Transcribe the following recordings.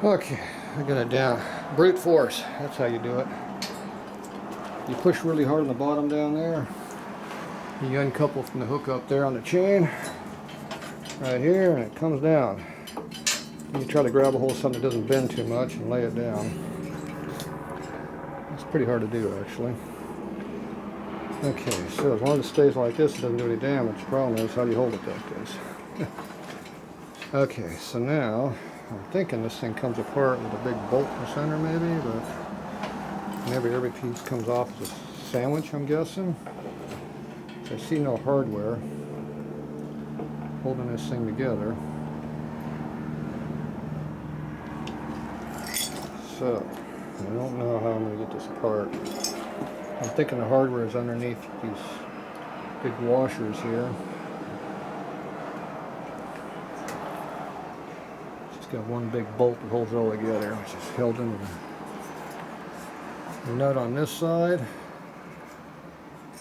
Okay, I got it down. Brute force, that's how you do it. You push really hard on the bottom down there. You uncouple from the hook up there on the chain, right here, and it comes down. You try to grab a hold of something that doesn't bend too much and lay it down. It's pretty hard to do, actually. Okay, so as long as it stays like this, it doesn't do any damage. The problem is, how do you hold it like this? Okay, so now, I'm thinking this thing comes apart with a big bolt in the center maybe, but maybe every piece comes off as a sandwich, I'm guessing. I see no hardware holding this thing together. So, I don't know how I'm going to get this apart. I'm thinking the hardware is underneath these big washers here. It's got one big bolt that holds it all together, which is held into the nut on this side.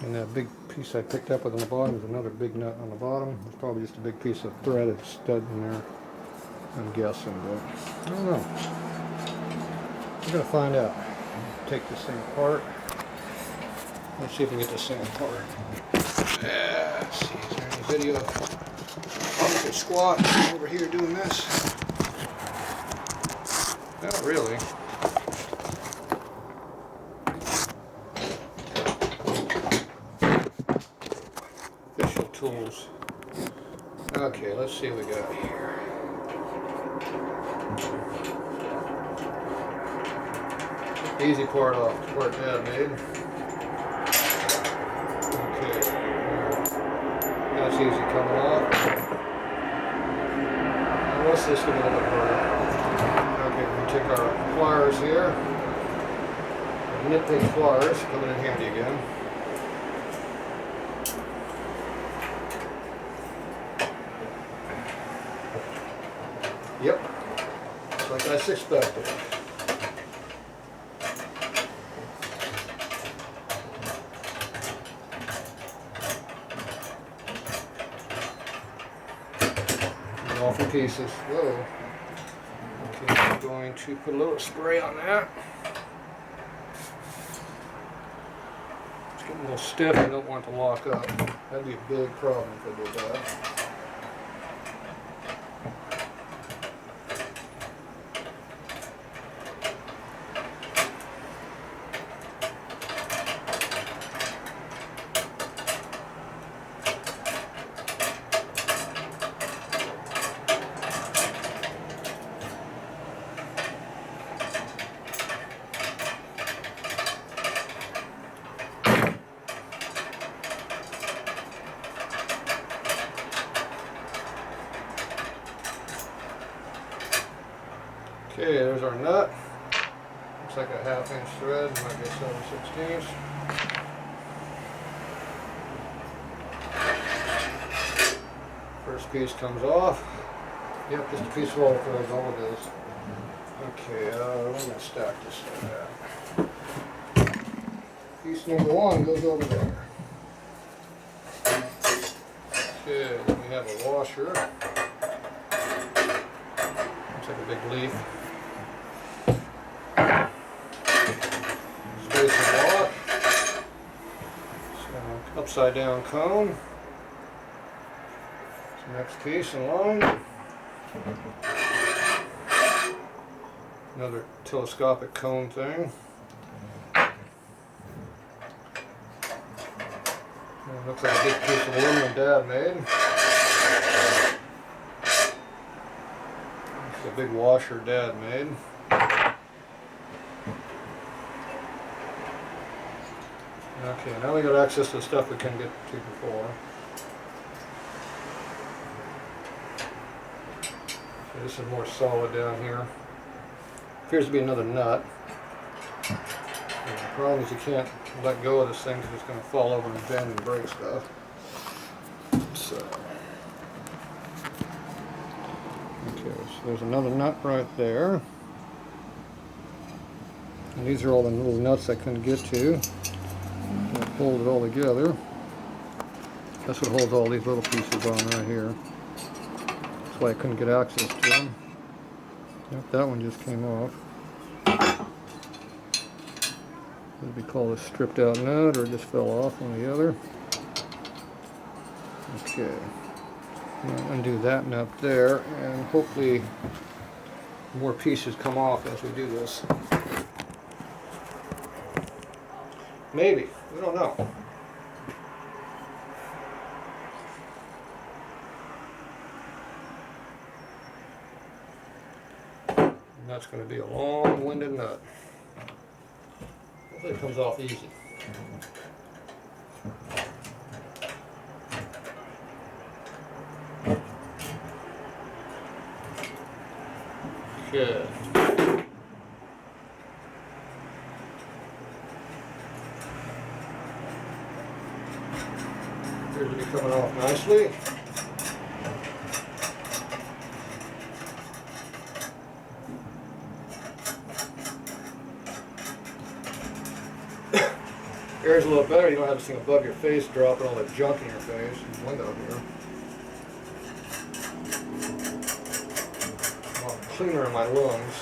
And that big piece I picked up on the bottom is another big nut on the bottom. It's probably just a big piece of threaded stud in there, I'm guessing, but I don't know. We're going to find out. Take this thing apart. Let's see if we can get this thing apart. Let's see, is there any video of Uncle Squat over here doing this? Not really. Official tools. Okay, let's see what we got here. Easy part off, the part Dad made. Okay, that's easy coming off. Now what's this going to look harder? Okay, we take our pliers here. Nip these pliers, coming in handy again. Yep, just like I suspected. Off in pieces. Whoa. Okay, I'm going to put a little spray on that. It's getting a little stiff. I don't want it to lock up. That'd be a big problem if I did that. Okay, there's our nut. Looks like a 1/2 inch thread, might be a 7/16. First piece comes off. Yep, just a piece of all threads, all it is. Okay, we're going to stack this like that. Piece number 1 goes over there. Okay, then we have a washer. Looks like a big leaf. Spacer block. So, upside down cone. So next piece in line. Another telescopic cone thing. It looks like a big piece of aluminum Dad made. It's a big washer Dad made. Okay, now we got access to the stuff we couldn't get to before. So this is more solid down here. Appears to be another nut. And the problem is you can't let go of this thing because it's going to fall over and bend and break stuff. So, okay, so there's another nut right there. And these are all the little nuts I couldn't get to. Hold it all together. That's what holds all these little pieces on right here. That's why I couldn't get access to them. Yep, that one just came off. Would be called a stripped out nut, or it just fell off, one or the other. Okay, I'll undo that nut there, and hopefully more pieces come off as we do this. Maybe, we don't know. And that's going to be a long-winded nut. Hopefully it comes off easy. Okay. Appears to be coming off nicely. Air's a little better, you don't have this thing above your face dropping all the junk in your face. There's a window here. A lot cleaner in my lungs.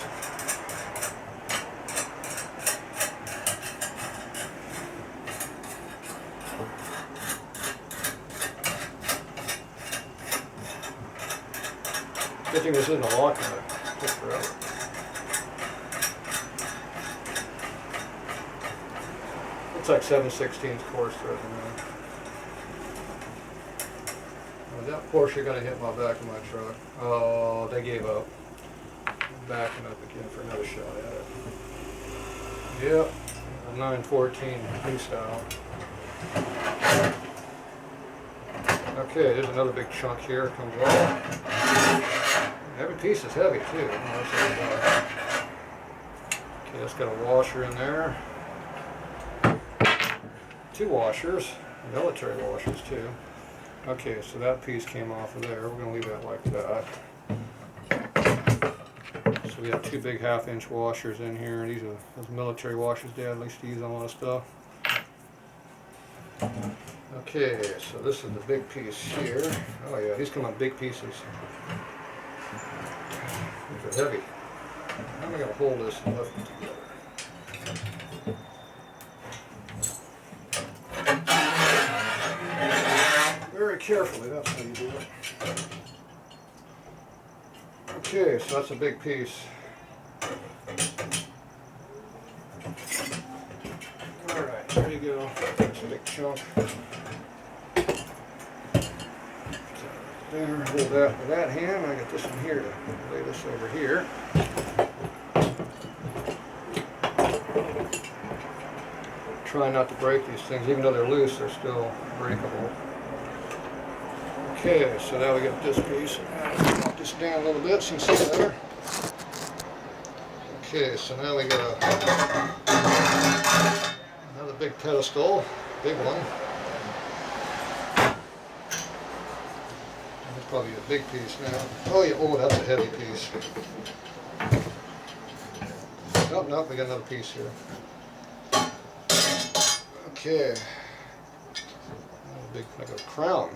Good thing this isn't a lock nut. It took forever. It's like 7/16 coarse thread in there. Well, that Porsche gonna hit my back of my truck. Oh, they gave up. I'm backing up again for another shot at it. Yep, a 914 new style. Okay, there's another big chunk here. Comes off. Every piece is heavy too. Okay, that's got a washer in there. 2 washers, military washers too. Okay, so that piece came off of there. We're going to leave that like that. So we have 2 big 1/2-inch washers in here. These are those military washers Dad likes to use on a lot of stuff. Okay, so this is the big piece here. Oh yeah, these come on big pieces. These are heavy. How am I going to hold this and lift it together? Very carefully, that's how you do it. Okay, so that's a big piece. Alright, there you go. That's a big chunk. There, hold that with that hand. I got this one here to lay this over here. Try not to break these things, even though they're loose, they're still breakable. Okay, so now we got this piece. Knock this down a little bit so you can see better. Okay, so now we got another big pedestal, big one. That's probably a big piece now. Oh yeah, oh that's a heavy piece. Nope, nope, we got another piece here. Okay, a big, like a crown.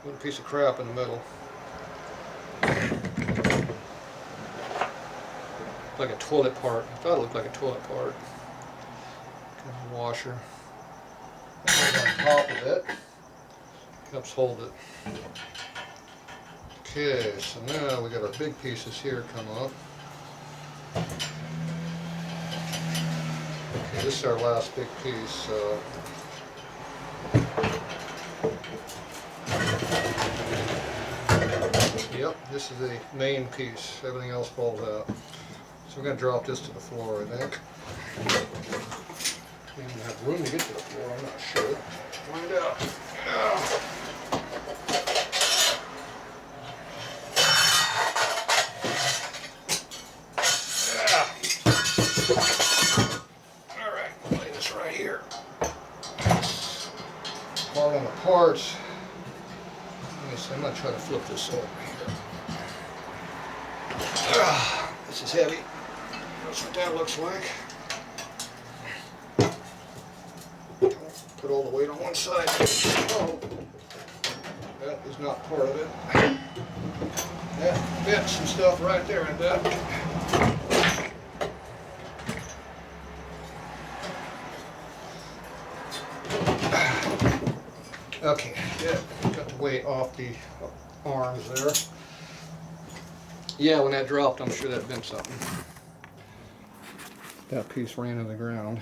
Little piece of crap in the middle. Like a toilet part. I thought it looked like a toilet part. Kind of a washer. On top of it. Helps hold it. Okay, so now we got our big pieces here come up. Okay, this is our last big piece. So yep, this is the main piece. Everything else falls out. So we're going to drop this to the floor, I think. We don't have room to get to the floor, I'm not sure. Find out. Alright, we'll lay this right here. Falling apart. I'm going to try to flip this over here. This is heavy. That's what that looks like. Don't put all the weight on one side. Oh, that is not part of it. That bent some stuff right there, I bet. Okay, got the weight off the arms there. Yeah, when that dropped, I'm sure that bent something. That piece ran to the ground.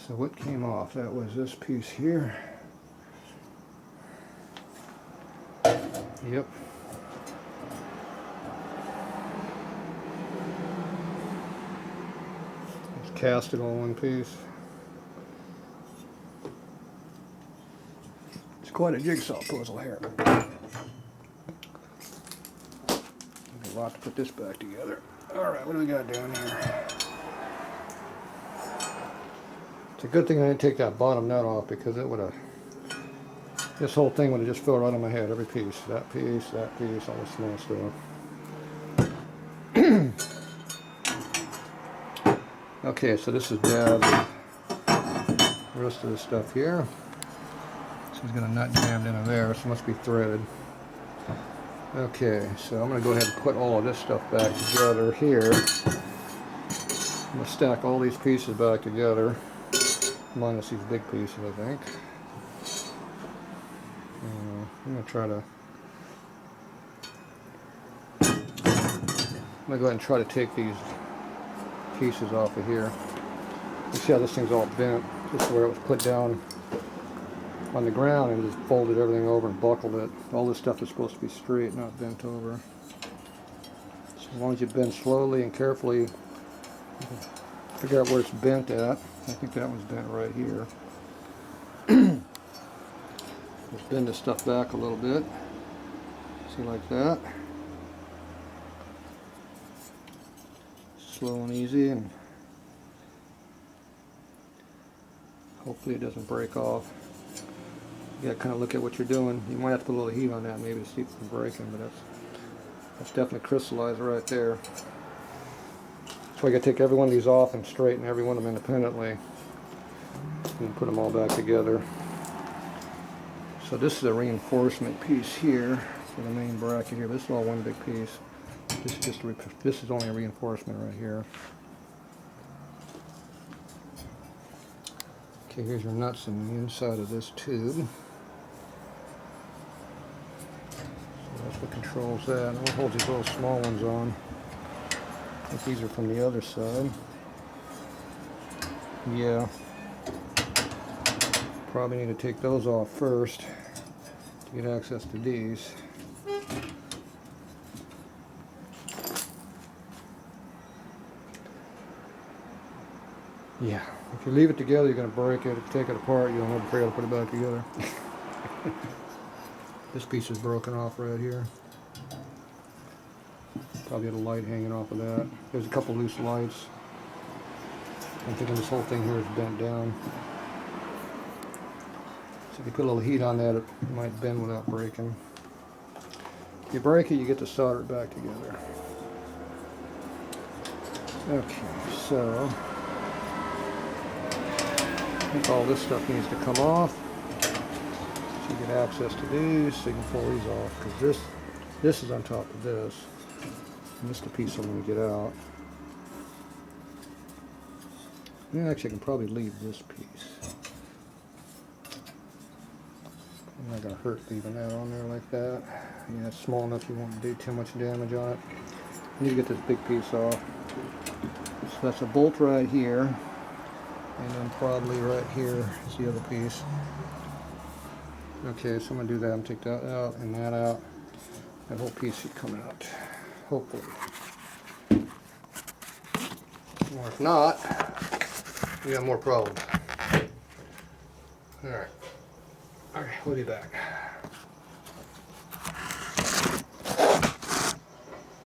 So what came off? That was this piece here. Yep. It's cast it all in one piece. It's quite a jigsaw puzzle here. A lot to put this back together. Alright, what do we got down here? It's a good thing I didn't take that bottom nut off, because it would have, this whole thing would have just fell right on my head, every piece, that piece, all the small stuff. Okay, so this is Dad's, the rest of the stuff here. So he's got a nut jammed into there, so it must be threaded. Okay, so I'm going to go ahead and put all of this stuff back together here. I'm going to stack all these pieces back together, minus these big pieces, I think. I'm going to try to... I'm going to go ahead and try to take these pieces off of here. You see how this thing's all bent, just where it was put down on the ground, and just folded everything over and buckled it. All this stuff is supposed to be straight, not bent over. So as long as you bend slowly and carefully, you can figure out where it's bent at. I think that was bent right here. Just bend this stuff back a little bit. See, like that. Slow and easy, and hopefully it doesn't break off. You gotta kind of look at what you're doing. You might have to put a little heat on that maybe to see if it's breaking, but that's definitely crystallized right there. So I gotta take every one of these off and straighten every one of them independently and put them all back together. So this is a reinforcement piece here for the main bracket here. This is all one big piece. This is only a reinforcement right here. Okay, here's your nuts in the inside of this tube. That's what controls that. And we'll hold these little small ones on. I think these are from the other side. Yeah. Probably need to take those off first to get access to these. Yeah. If you leave it together, you're going to break it. If you take it apart, you'll never be able to put it back together. This piece is broken off right here. Probably had a light hanging off of that. There's a couple loose lights. I'm thinking this whole thing here is bent down. So if you put a little heat on that, it might bend without breaking. If you break it, you get to solder it back together. Okay, so I think all this stuff needs to come off. So you get access to these, so you can pull these off, because this is on top of this. And this is the piece I'm going to get out. And actually, I can probably leave this piece. I'm not going to hurt leaving that on there like that. Yeah, it's small enough you won't do too much damage on it. You need to get this big piece off. So that's a bolt right here. And then probably right here is the other piece. Okay, so I'm going to do that. I'm going to take that out and that out. That whole piece should come out. Hopefully. Or if not, we got more problems. Alright. Alright, we'll be back.